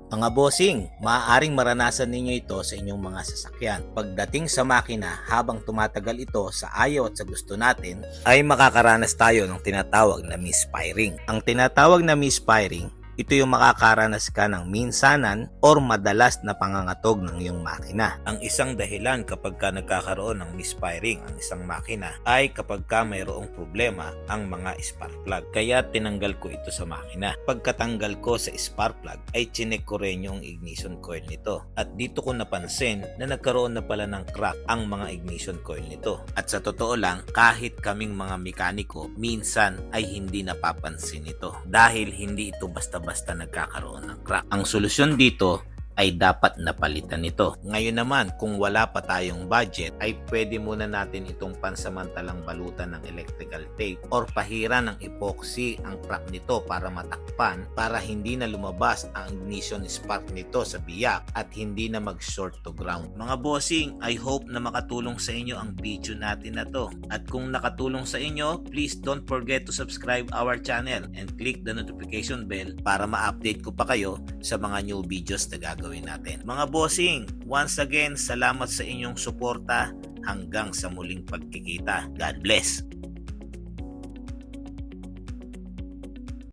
Mga bossing, maaaring maranasan ninyo ito sa inyong mga sasakyan. Pagdating sa makina, habang tumatagal ito sa ayaw at sa gusto natin, ay makakaranas tayo ng tinatawag na misfiring. Ang tinatawag na misfiring, ito yung makakaranas ka ng minsanan or madalas na pangangatog ng iyong makina. Ang isang dahilan kapag ka nagkakaroon ng misfiring ang isang makina ay kapag ka mayroong problema ang mga spark plug. Kaya tinanggal ko ito sa makina. Pagkatanggal ko sa spark plug ay chinek ko rin yung ignition coil nito. At dito ko napansin na nagkaroon na pala ng crack ang mga ignition coil nito. At sa totoo lang, kahit kaming mga mekaniko, minsan ay hindi napapansin ito dahil hindi ito basta-basta nagkakaroon ng crack. Ang solusyon dito ay dapat napalitan nito. Ngayon naman, kung wala pa tayong budget, ay pwede muna natin itong pansamantalang balutan ng electrical tape or pahira ng epoxy ang crack nito para matakpan para hindi na lumabas ang ignition spark nito sa biyak at hindi na mag-short to ground. Mga bossing, I hope na makatulong sa inyo ang video natin na to. At kung nakatulong sa inyo, please don't forget to subscribe our channel and click the notification bell para ma-update ko pa kayo sa mga new videos na gagawin natin. Mga bossing, once again, salamat sa inyong suporta. Hanggang sa muling pagkikita. God bless!